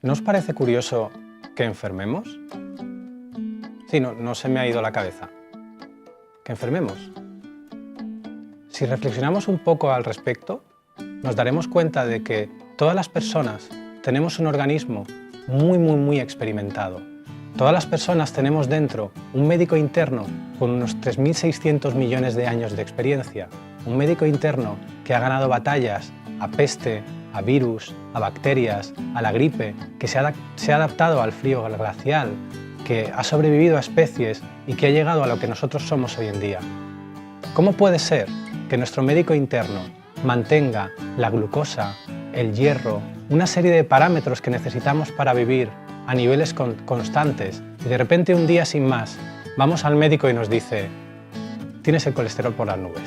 ¿No os parece curioso que enfermemos? Sí, no se me ha ido la cabeza. ¿Que enfermemos? Si reflexionamos un poco al respecto, nos daremos cuenta de que todas las personas tenemos un organismo muy experimentado. Todas las personas tenemos dentro un médico interno con unos 3.600 millones de años de experiencia. Un médico interno que ha ganado batallas a peste, a virus, a bacterias, a la gripe, que se ha adaptado al frío glacial, que ha sobrevivido a especies y que ha llegado a lo que nosotros somos hoy en día. ¿Cómo puede ser que nuestro médico interno mantenga la glucosa, el hierro, una serie de parámetros que necesitamos para vivir a niveles constantes y de repente un día sin más vamos al médico y nos dice tienes el colesterol por las nubes?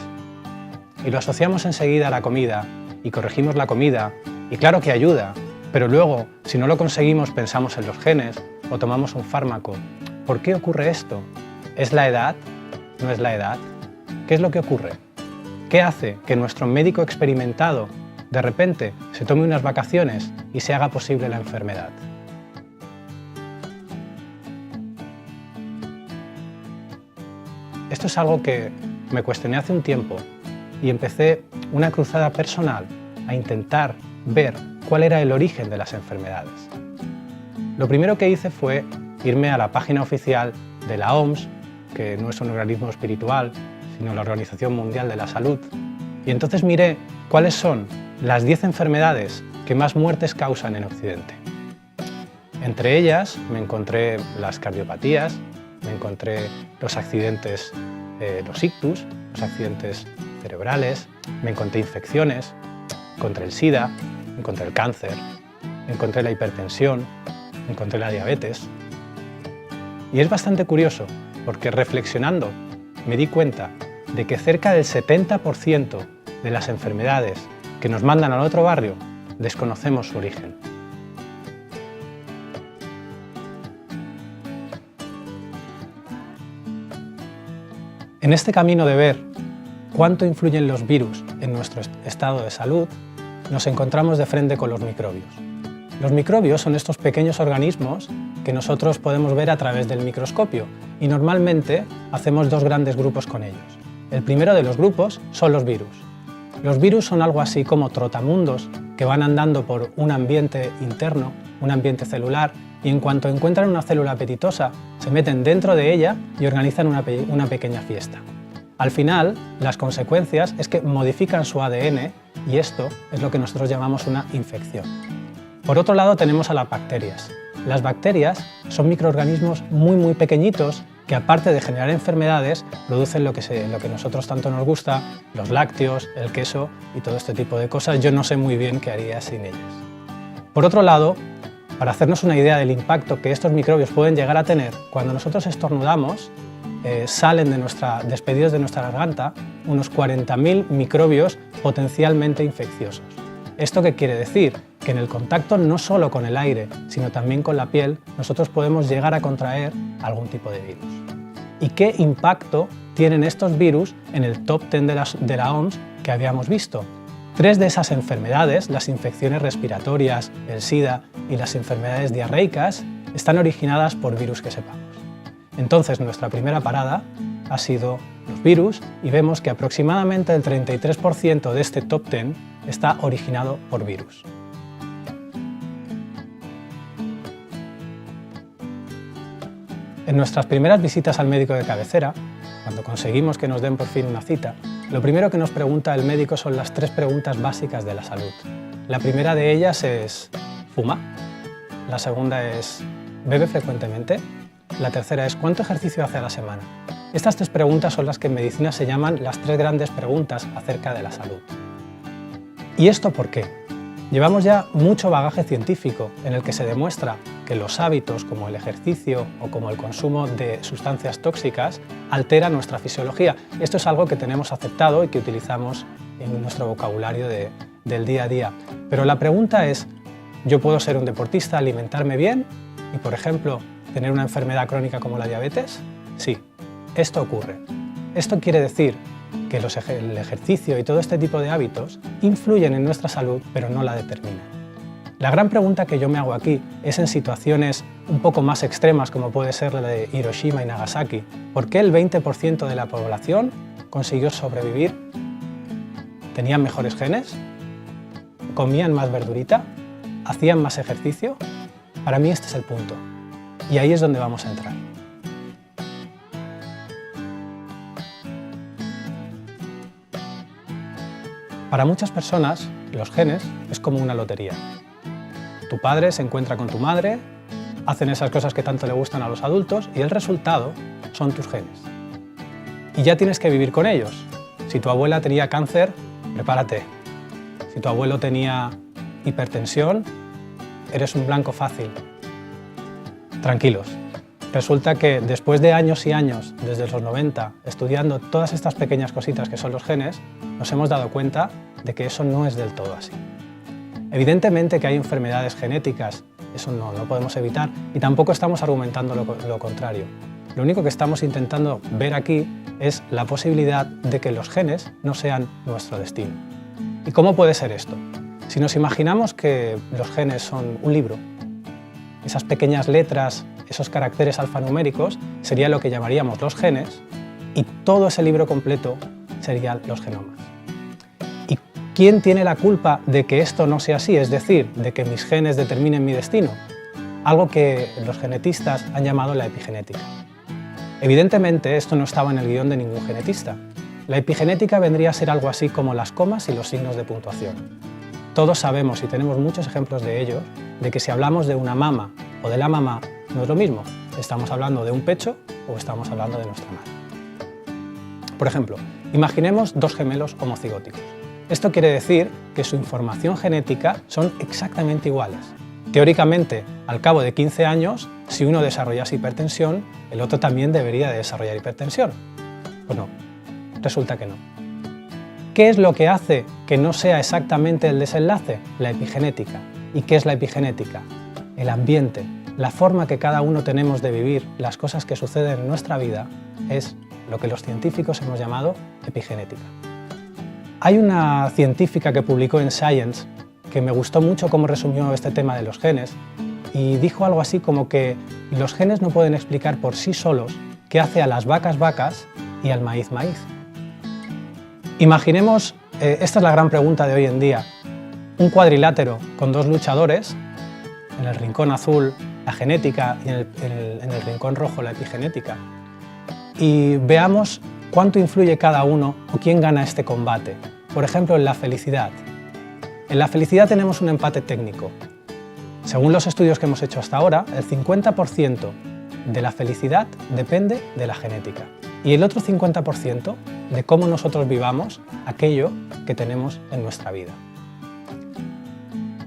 Y lo asociamos enseguida a la comida y corregimos la comida y claro que ayuda, pero luego si no lo conseguimos pensamos en los genes o tomamos un fármaco. ¿Por qué ocurre esto? ¿Es la edad? ¿No es la edad? ¿Qué es lo que ocurre? ¿Qué hace que nuestro médico experimentado de repente se tome unas vacaciones y se haga posible la enfermedad? Esto es algo que me cuestioné hace un tiempo y empecé una cruzada personal a intentar ver cuál era el origen de las enfermedades. Lo primero que hice fue irme a la página oficial de la OMS, que no es un organismo espiritual, sino la Organización Mundial de la Salud, y entonces miré cuáles son las 10 enfermedades que más muertes causan en Occidente. Entre ellas me encontré las cardiopatías, me encontré los accidentes, los ictus, los accidentes cerebrales, me encontré infecciones, encontré el SIDA, encontré el cáncer, encontré la hipertensión, encontré la diabetes. Y es bastante curioso porque reflexionando me di cuenta de que cerca del 70% de las enfermedades que nos mandan al otro barrio desconocemos su origen. En este camino de ver cuánto influyen los virus en nuestro estado de salud, nos encontramos de frente con los microbios. Los microbios son estos pequeños organismos que nosotros podemos ver a través del microscopio y normalmente hacemos dos grandes grupos con ellos. El primero de los grupos son los virus. Los virus son algo así como trotamundos que van andando por un ambiente interno, un ambiente celular, y en cuanto encuentran una célula apetitosa, se meten dentro de ella y organizan una pequeña fiesta. Al final, las consecuencias es que modifican su ADN y esto es lo que nosotros llamamos una infección. Por otro lado tenemos a las bacterias. Las bacterias son microorganismos muy pequeñitos que aparte de generar enfermedades, producen lo que nosotros tanto nos gusta, los lácteos, el queso y todo este tipo de cosas. Yo no sé muy bien qué haría sin ellas. Por otro lado, para hacernos una idea del impacto que estos microbios pueden llegar a tener, cuando nosotros estornudamos, salen despedidos de nuestra garganta unos 40.000 microbios potencialmente infecciosos. ¿Esto qué quiere decir? Que en el contacto no solo con el aire, sino también con la piel, nosotros podemos llegar a contraer algún tipo de virus. ¿Y qué impacto tienen estos virus en el top 10 de la OMS que habíamos visto? 3 de esas enfermedades, las infecciones respiratorias, el SIDA y las enfermedades diarreicas, están originadas por virus que sepamos. Entonces, nuestra primera parada ha sido los virus y vemos que aproximadamente el 33% de este top 10 está originado por virus. En nuestras primeras visitas al médico de cabecera, cuando conseguimos que nos den por fin una cita, lo primero que nos pregunta el médico son las 3 preguntas básicas de la salud. La primera de ellas es ¿fuma? La segunda es ¿bebe frecuentemente? La tercera es ¿cuánto ejercicio hace a la semana? Estas 3 preguntas son las que en medicina se llaman las 3 grandes preguntas acerca de la salud. ¿Y esto por qué? Llevamos ya mucho bagaje científico en el que se demuestra que los hábitos como el ejercicio o como el consumo de sustancias tóxicas alteran nuestra fisiología. Esto es algo que tenemos aceptado y que utilizamos en nuestro vocabulario del día a día. Pero la pregunta es, ¿yo puedo ser un deportista, alimentarme bien y, por ejemplo, tener una enfermedad crónica como la diabetes? Sí, esto ocurre. Esto quiere decir que el ejercicio y todo este tipo de hábitos influyen en nuestra salud, pero no la determinan. La gran pregunta que yo me hago aquí es en situaciones un poco más extremas, como puede ser la de Hiroshima y Nagasaki, ¿por qué el 20% de la población consiguió sobrevivir? ¿Tenían mejores genes? ¿Comían más verdurita? ¿Hacían más ejercicio? Para mí este es el punto. Y ahí es donde vamos a entrar. Para muchas personas, los genes es como una lotería. Tu padre se encuentra con tu madre, hacen esas cosas que tanto le gustan a los adultos y el resultado son tus genes. Y ya tienes que vivir con ellos. Si tu abuela tenía cáncer, prepárate. Si tu abuelo tenía hipertensión, eres un blanco fácil. Tranquilos. Resulta que después de años y años, desde los 90, estudiando todas estas pequeñas cositas que son los genes, nos hemos dado cuenta de que eso no es del todo así. Evidentemente que hay enfermedades genéticas, eso no podemos evitar, y tampoco estamos argumentando lo contrario. Lo único que estamos intentando ver aquí es la posibilidad de que los genes no sean nuestro destino. ¿Y cómo puede ser esto? Si nos imaginamos que los genes son un libro, esas pequeñas letras, esos caracteres alfanuméricos, sería lo que llamaríamos los genes, y todo ese libro completo serían los genomas. ¿Y quién tiene la culpa de que esto no sea así? Es decir, de que mis genes determinen mi destino. Algo que los genetistas han llamado la epigenética. Evidentemente, esto no estaba en el guión de ningún genetista. La epigenética vendría a ser algo así como las comas y los signos de puntuación. Todos sabemos, y tenemos muchos ejemplos de ello, de que si hablamos de una mama o de la mamá, no es lo mismo. ¿Estamos hablando de un pecho o estamos hablando de nuestra madre? Por ejemplo, imaginemos dos gemelos homocigóticos. Esto quiere decir que su información genética son exactamente iguales. Teóricamente, al cabo de 15 años, si uno desarrollase hipertensión, el otro también debería de desarrollar hipertensión. Pues no, resulta que no. ¿Qué es lo que hace que no sea exactamente el desenlace? La epigenética. ¿Y qué es la epigenética? El ambiente, la forma que cada uno tenemos de vivir las cosas que suceden en nuestra vida es lo que los científicos hemos llamado epigenética. Hay una científica que publicó en Science que me gustó mucho cómo resumió este tema de los genes y dijo algo así como que los genes no pueden explicar por sí solos qué hace a las vacas vacas y al maíz maíz. Imaginemos, esta es la gran pregunta de hoy en día, un cuadrilátero con dos luchadores, en el rincón azul la genética y en el rincón rojo la epigenética, y veamos cuánto influye cada uno o quién gana este combate. Por ejemplo, en la felicidad. En la felicidad tenemos un empate técnico. Según los estudios que hemos hecho hasta ahora, el 50% de la felicidad depende de la genética y el otro 50% de cómo nosotros vivamos aquello que tenemos en nuestra vida.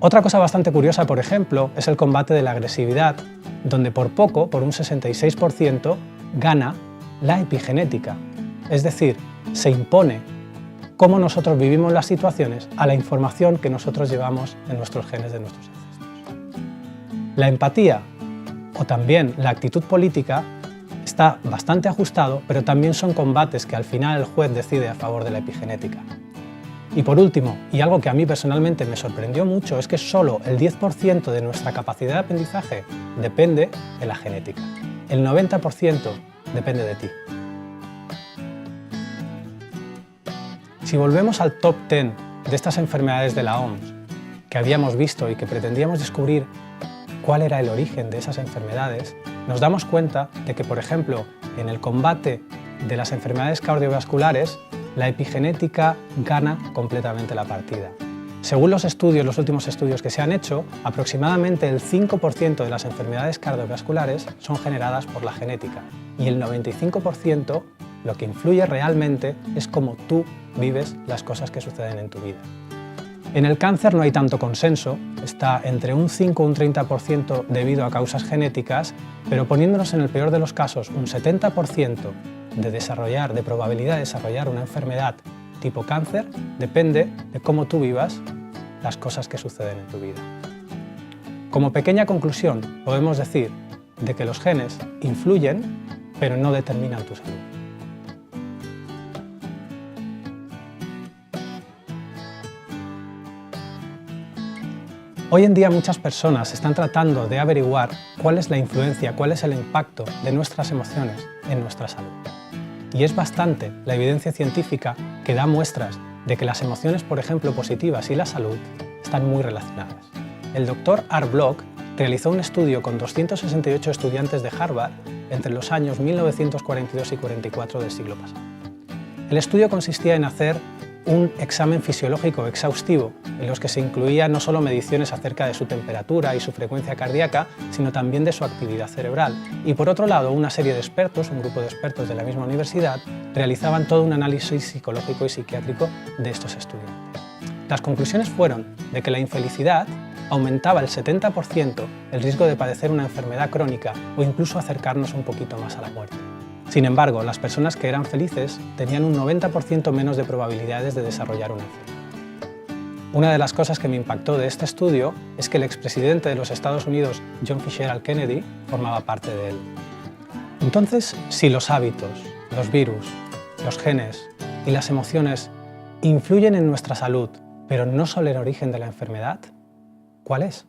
Otra cosa bastante curiosa, por ejemplo, es el combate de la agresividad, donde por poco, por un 66%, gana la epigenética. Es decir, se impone cómo nosotros vivimos las situaciones a la información que nosotros llevamos en nuestros genes de nuestros ancestros. La empatía o también la actitud política está bastante ajustado, pero también son combates que al final el juez decide a favor de la epigenética. Y por último, y algo que a mí personalmente me sorprendió mucho, es que solo el 10% de nuestra capacidad de aprendizaje depende de la genética. El 90% depende de ti. Si volvemos al top 10 de estas enfermedades de la OMS que habíamos visto y que pretendíamos descubrir cuál era el origen de esas enfermedades, nos damos cuenta de que, por ejemplo, en el combate de las enfermedades cardiovasculares, la epigenética gana completamente la partida. Según los últimos estudios que se han hecho, aproximadamente el 5% de las enfermedades cardiovasculares son generadas por la genética y el 95% lo que influye realmente es cómo tú vives las cosas que suceden en tu vida. En el cáncer no hay tanto consenso, está entre un 5 y un 30% debido a causas genéticas, pero poniéndonos en el peor de los casos, un 70% de probabilidad de desarrollar una enfermedad tipo cáncer depende de cómo tú vivas las cosas que suceden en tu vida. Como pequeña conclusión, podemos decir de que los genes influyen, pero no determinan tu salud. Hoy en día muchas personas están tratando de averiguar cuál es la influencia, cuál es el impacto de nuestras emociones en nuestra salud. Y es bastante la evidencia científica que da muestras de que las emociones, por ejemplo, positivas y la salud están muy relacionadas. El Dr. Art Block realizó un estudio con 268 estudiantes de Harvard entre los años 1942 y 44 del siglo pasado. El estudio consistía en hacer un examen fisiológico exhaustivo en los que se incluía no solo mediciones acerca de su temperatura y su frecuencia cardíaca, sino también de su actividad cerebral. Y por otro lado, una serie de expertos, un grupo de expertos de la misma universidad, realizaban todo un análisis psicológico y psiquiátrico de estos estudiantes. Las conclusiones fueron de que la infelicidad aumentaba el 70% el riesgo de padecer una enfermedad crónica o incluso acercarnos un poquito más a la muerte. Sin embargo, las personas que eran felices tenían un 90% menos de probabilidades de desarrollar una enfermedad. Una de las cosas que me impactó de este estudio es que el expresidente de los Estados Unidos, John Fitzgerald Kennedy, formaba parte de él. Entonces, si los hábitos, los virus, los genes y las emociones influyen en nuestra salud, pero no son el origen de la enfermedad, ¿cuál es?